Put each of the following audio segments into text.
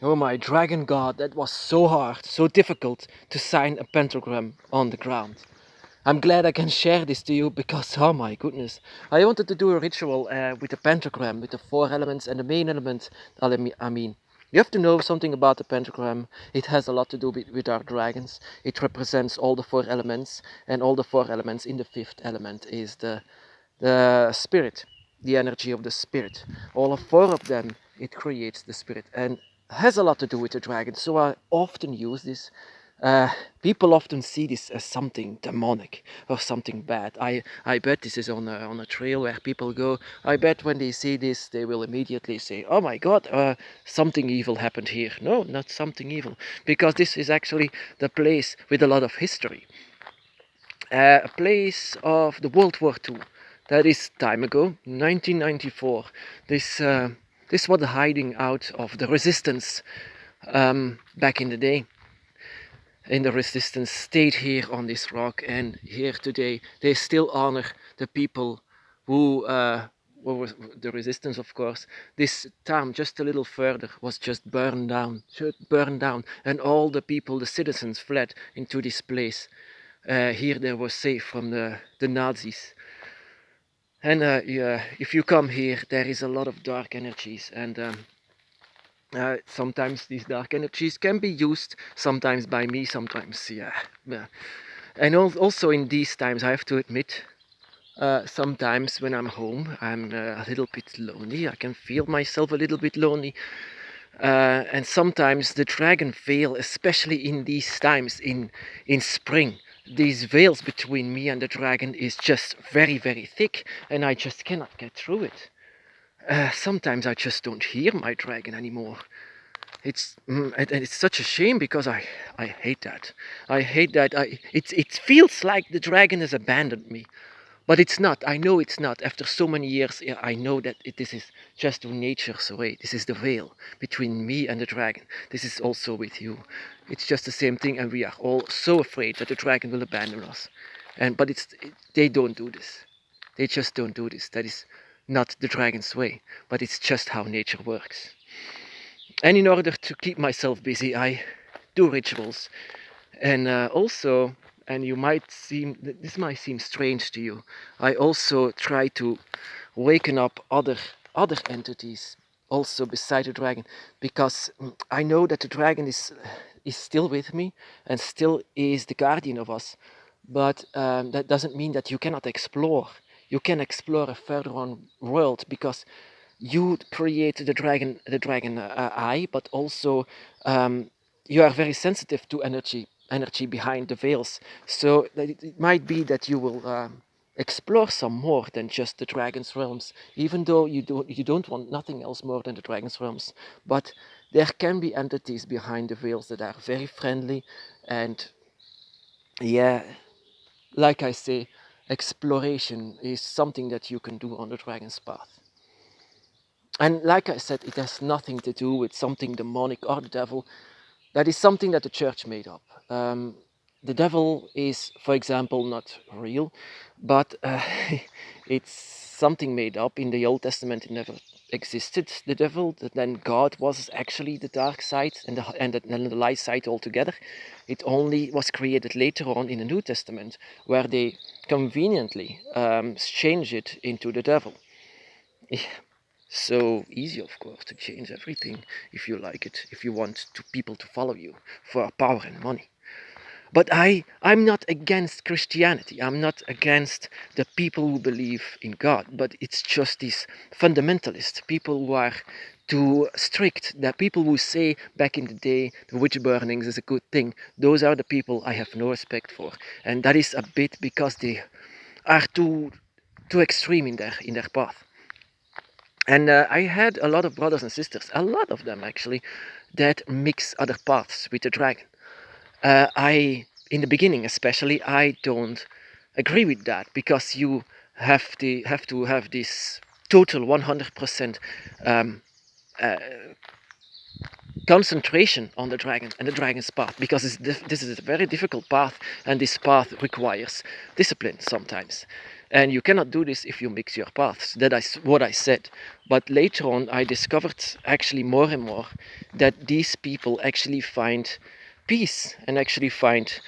Oh my dragon god, that was so hard, so difficult to sign a pentagram on the ground. I'm glad I can share this to you because, oh my goodness, I wanted to do a ritual with a pentagram, with the four elements and the main element. I mean, you have to know something about the pentagram. It has a lot to do with our dragons. It represents all the four elements, and all the four elements in the fifth element is the spirit, the energy of the spirit. All of four of them, it creates the spirit and has a lot to do with the dragon. So I often use this. Uh, People often see this as something demonic or something bad. I bet this is on a trail where people go. I bet when they see this, they will immediately say, "Oh my God, something evil happened here." No, not something evil, because this is actually the place with a lot of history, a place of the World War II. That is time ago, 1994. This was the hiding out of the resistance back in the day. And the resistance stayed here on this rock, and here today they still honor the people who were the resistance, of course. This town just a little further was just burned down, and all the people, the citizens, fled into this place. Here they were safe from the Nazis. And yeah, if you come here, there is a lot of dark energies, and sometimes these dark energies can be used, sometimes by me, sometimes, yeah. And also in these times, I have to admit, sometimes when I'm home, I'm a little bit lonely. I can feel myself a little bit lonely. And sometimes the dragon veil, especially in these times, in spring, these veils between me and the dragon is just very, very thick, and I just cannot get through it. Sometimes I just don't hear my dragon anymore. And it's such a shame because I hate that. I hate that. It feels like the dragon has abandoned me. But it's not. I know it's not. After so many years, yeah, I know that this is just nature's way. This is the veil between me and the dragon. This is also with you. It's just the same thing, and we are all so afraid that the dragon will abandon us. But they don't do this. They just don't do this. That is not the dragon's way. But it's just how nature works. And in order to keep myself busy, I do rituals, and also, and this might seem strange to you, I also try to waken up other entities also beside the dragon, because I know that the dragon is still with me and still is the guardian of us. But that doesn't mean that you cannot explore. You can explore a further on world, because you create the dragon eye, but also you are very sensitive to energy behind the veils. So that it might be that you will explore some more than just the dragon's realms, even though you don't want nothing else more than the dragon's realms. But there can be entities behind the veils that are very friendly, and yeah, like I say, exploration is something that you can do on the dragon's path. And like I said, it has nothing to do with something demonic or the devil. That is something that the church made up. The devil is, for example, not real, but it's something made up. In the Old Testament, it never existed, the devil. Then God was actually the dark side and the light side altogether. It only was created later on in the New Testament, where they conveniently change it into the devil. So easy, of course, to change everything if you like it, if you want people to follow you for power and money. But I'm not against Christianity. I'm not against the people who believe in God. But it's just these fundamentalists, people who are too strict, the people who say back in the day the witch burnings is a good thing. Those are the people I have no respect for. And that is a bit because they are too extreme in their path. And I had a lot of brothers and sisters, a lot of them actually, that mix other paths with the dragon. In the beginning especially, I don't agree with that, because you have to have this total 100% um, uh, concentration on the dragon and the dragon's path, because this is a very difficult path, and this path requires discipline sometimes. And you cannot do this if you mix your paths. That is what I said. But later on, I discovered actually more and more that these people actually find peace and actually find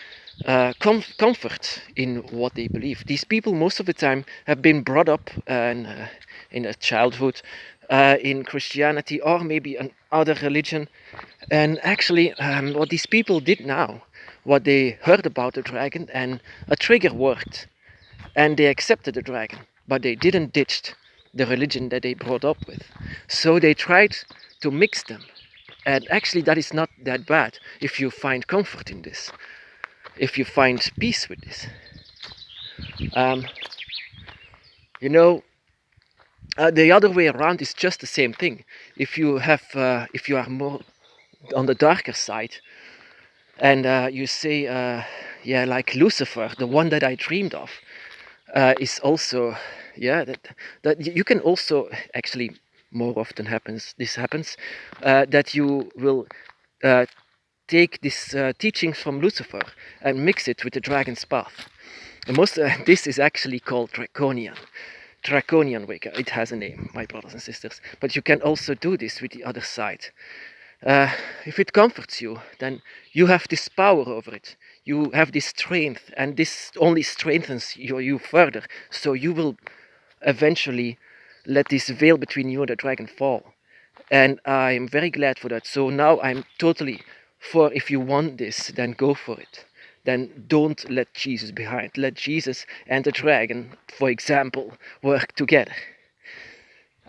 comfort in what they believe. These people, most of the time, have been brought up in a childhood in Christianity or maybe another religion. And actually, what these people did now, what they heard about the dragon, and a trigger worked, and they accepted the dragon, but they didn't ditch the religion that they brought up with. So they tried to mix them. And actually, that is not that bad if you find comfort in this, if you find peace with this. You know, the other way around is just the same thing. If you are more on the darker side, and you say, yeah, like Lucifer, the one that I dreamed of, is also, yeah, that you can also actually more often this happens, that you will take this teachings from Lucifer and mix it with the dragon's path. And this is actually called Draconian Wicca. It has a name, my brothers and sisters. But you can also do this with the other side. If it comforts you, then you have this power over it. You have this strength, and this only strengthens you further. So you will eventually let this veil between you and the dragon fall. And I'm very glad for that. So now I'm totally for, if you want this, then go for it. Then don't let Jesus behind. Let Jesus and the dragon, for example, work together.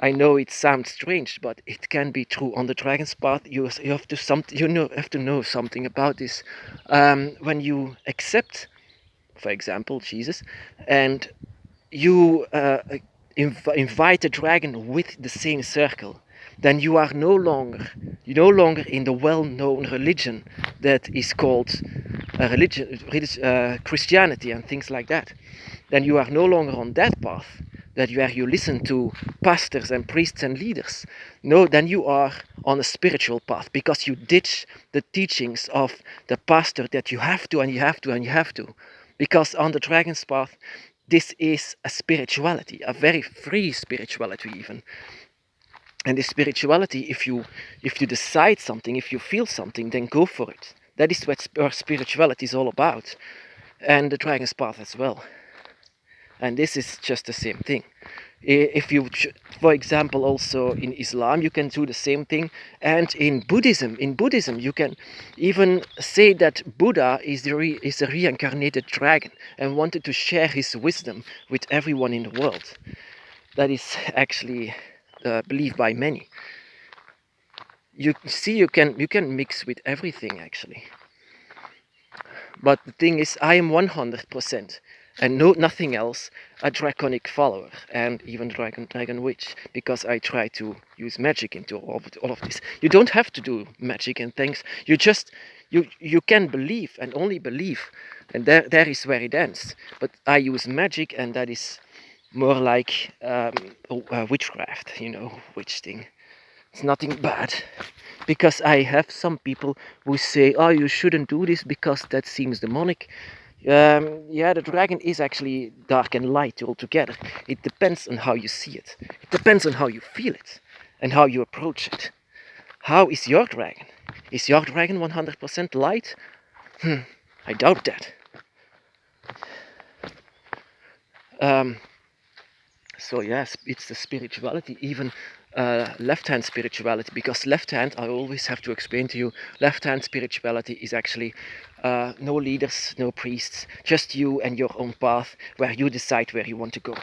I know it sounds strange, but it can be true. On the dragon's path, you have to know something about this. When you accept, for example, Jesus, and you invite the dragon with the same circle, then you are no longer in the well-known religion that is called Christianity and things like that. Then you are no longer on that path, where you listen to pastors and priests and leaders. No, then you are on a spiritual path, because you ditch the teachings of the pastor that you have to, and you have to, and you have to. Because on the dragon's path, this is a spirituality, a very free spirituality even. And this spirituality, if you decide something, if you feel something, then go for it. That is what our spirituality is all about. And the dragon's path as well. And this is just the same thing. If you, for example, also in Islam, you can do the same thing. And in Buddhism, you can even say that Buddha is a reincarnated dragon and wanted to share his wisdom with everyone in the world. That is actually believed by many. You see, you can mix with everything actually. But the thing is, I am 100%, and nothing else, a draconic follower, and even dragon witch, because I try to use magic into all of this. You don't have to do magic and things. You just you can believe, and only believe, and there is where it ends. But I use magic, and that is more like witchcraft, witch thing. It's nothing bad, because I have some people who say, oh, you shouldn't do this because that seems demonic. Yeah, the dragon is actually dark and light altogether. It depends on how you see it. It depends on how you feel it and how you approach it. How is your dragon? Is your dragon 100% light? I doubt that. So yes, it's the spirituality, even left-hand spirituality, because left-hand, I always have to explain to you, left-hand spirituality is actually no leaders, no priests, just you and your own path, where you decide where you want to go.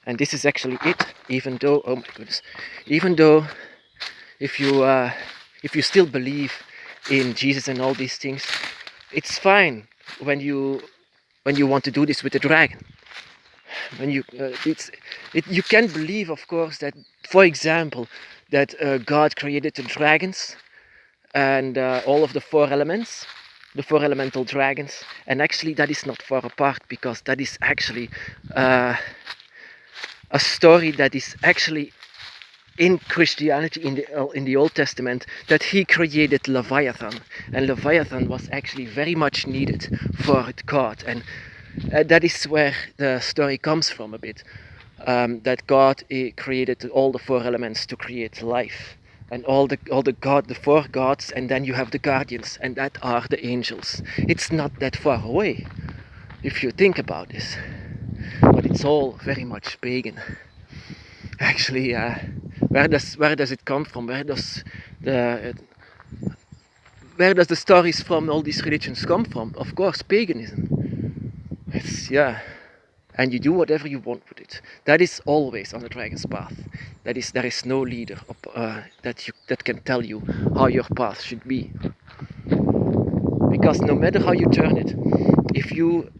And this is actually it, even though, oh my goodness, even though if you still believe in Jesus and all these things, it's fine when you want to do this with the dragon. When you can believe, of course, that, for example, that God created the dragons and all of the four elements, the four elemental dragons, and actually that is not far apart, because that is actually a story that is actually in Christianity, in the Old Testament, that he created Leviathan, and Leviathan was actually very much needed for God. And That is where the story comes from a bit. That God created all the four elements to create life, and all the four gods, and then you have the guardians, and that are the angels. It's not that far away, if you think about this, but it's all very much pagan. Actually, where does it come from? The where does the stories from all these religions come from? Of course, paganism. It's and you do whatever you want with it. That is always on the dragon's path. There is no leader that can tell you how your path should be. Because no matter how you turn it, if you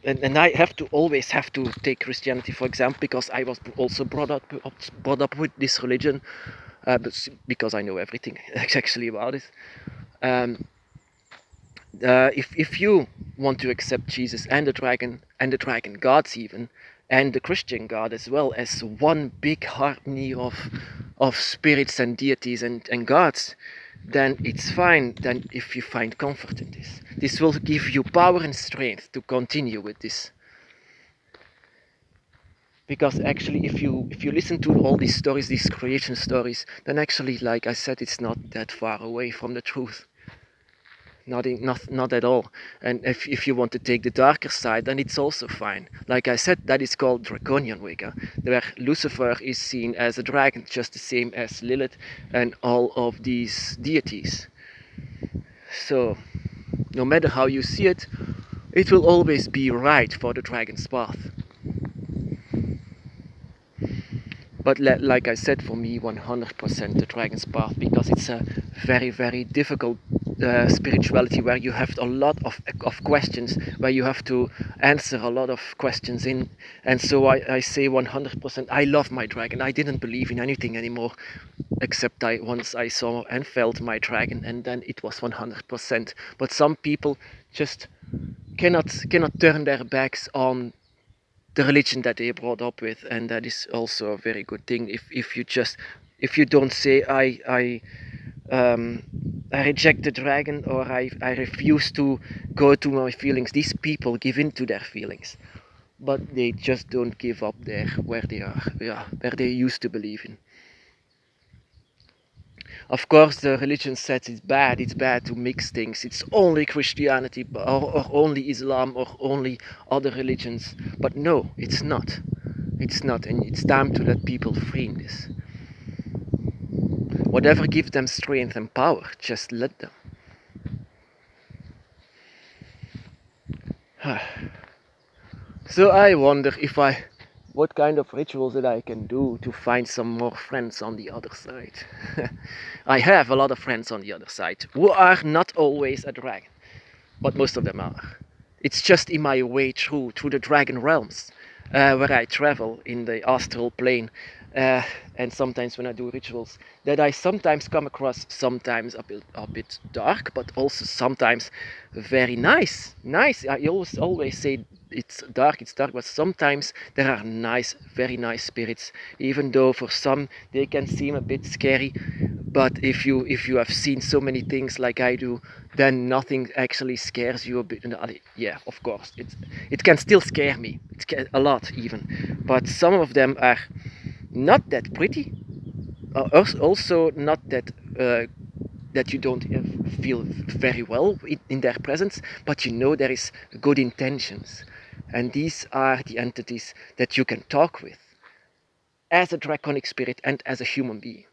and I always have to take Christianity for example, because I was also brought up with this religion, but because I know everything actually about it. If you want to accept Jesus and the dragon gods even, and the Christian God as well, as one big harmony of spirits and deities and gods, then it's fine. Then if you find comfort in this will give you power and strength to continue with this. Because actually, if you listen to all these stories, these creation stories, then actually, like I said, it's not that far away from the truth. Not at all. And if you want to take the darker side, then it's also fine. Like I said, that is called Draconian Wicca, where Lucifer is seen as a dragon, just the same as Lilith and all of these deities. So, no matter how you see it, it will always be right for the dragon's path. But like I said, for me, 100% the dragon's path, because it's a very, very difficult spirituality where you have a lot of questions, where you have to answer a lot of questions in. And so I say 100%. I love my dragon. I didn't believe in anything anymore, except once I saw and felt my dragon, and then it was 100%. But some people just cannot turn their backs on the religion that they brought up with, and that is also a very good thing. If you don't say I reject the dragon, or I refuse to go to my feelings. These people give in to their feelings, but they just don't give up there where they are, where they used to believe in. Of course, the religion says it's bad to mix things. It's only Christianity or only Islam or only other religions. But no, it's not. It's not, and it's time to let people free in this. Whatever gives them strength and power, just let them. So I wonder what kind of rituals that I can do to find some more friends on the other side. I have a lot of friends on the other side who are not always a dragon, but most of them are. It's just in my way through the dragon realms, where I travel in the astral plane, and sometimes when I do rituals, that I sometimes come across sometimes a bit dark, but also sometimes very nice. I always say it's dark, but sometimes there are nice, very nice spirits, even though for some they can seem a bit scary. But if you have seen so many things like I do, then nothing actually scares you a bit. Yeah, of course, it can still scare me. A lot even, but some of them are not that pretty. Also, not that that you don't feel very well in their presence, but you know there is good intentions. And these are the entities that you can talk with as a draconic spirit and as a human being.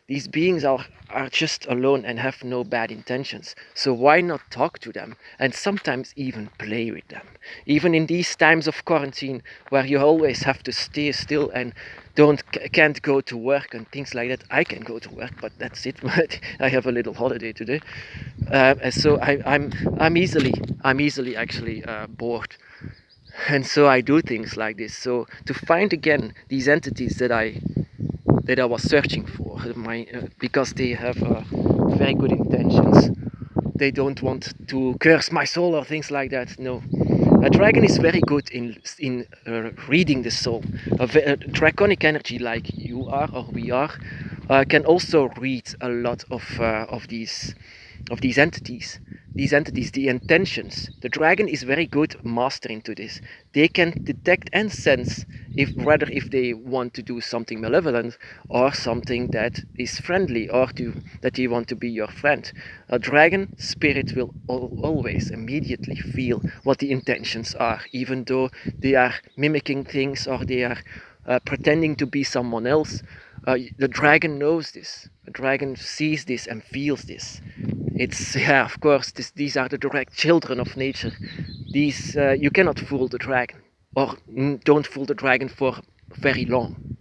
These beings are just alone and have no bad intentions. So why not talk to them and sometimes even play with them? Even in these times of quarantine, where you always have to stay still and can't go to work and things like that. I can go to work, but that's it. I have a little holiday today, and so I'm easily actually bored, and so I do things like this. So to find again these entities that I was searching for, because they have very good intentions. They don't want to curse my soul or things like that. No, a dragon is very good in reading the soul. A draconic energy like you are or we are can also read a lot of these entities, these entities, the intentions. The dragon is very good master into this. They can detect and sense if if they want to do something malevolent or something that is friendly or that they want to be your friend. A dragon spirit will always immediately feel what the intentions are, even though they are mimicking things or they are pretending to be someone else. The dragon knows this. The dragon sees this and feels this. It's, yeah, of course, these are the direct children of nature. These you cannot fool the dragon, or don't fool the dragon for very long.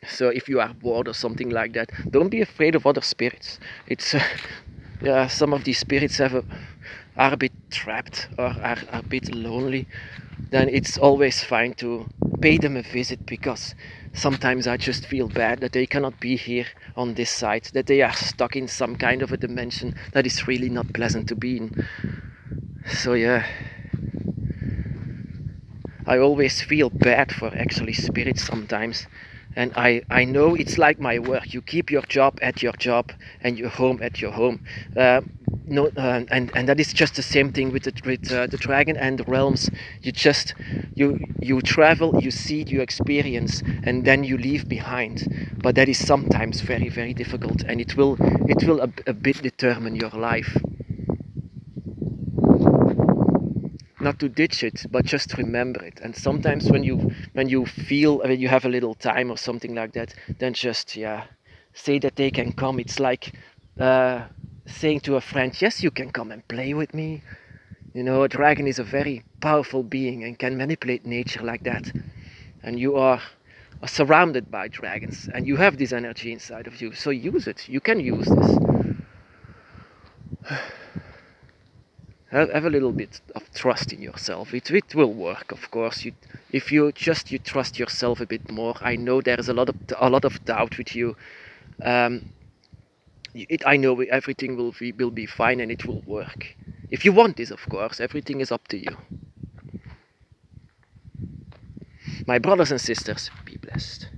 So if you are bored or something like that, don't be afraid of other spirits. It's yeah, some of these spirits are a bit trapped or are a bit lonely. Then it's always fine to pay them a visit, because sometimes I just feel bad that they cannot be here on this side, that they are stuck in some kind of a dimension that is really not pleasant to be in. So yeah, I always feel bad for actually spirits sometimes. And I know it's like my work. You keep your job at your job and your home at your home. No, and that is just the same thing with the dragon and the realms. You travel, you see, you experience, and then you leave behind. But that is sometimes very, very difficult, and it will a bit determine your life. Not to ditch it, but just remember it. And sometimes when you feel, when you have a little time or something like that, then just, yeah, say that they can come. It's like saying to a friend, yes, you can come and play with me. You know, a dragon is a very powerful being and can manipulate nature like that. And you are surrounded by dragons, and you have this energy inside of you, so use it. You can use this. Have a little bit of trust in yourself. It will work, of course. If you trust yourself a bit more. I know there is a lot of doubt with you. Um, I know everything will be fine and it will work. If you want this, of course, everything is up to you. My brothers and sisters, be blessed.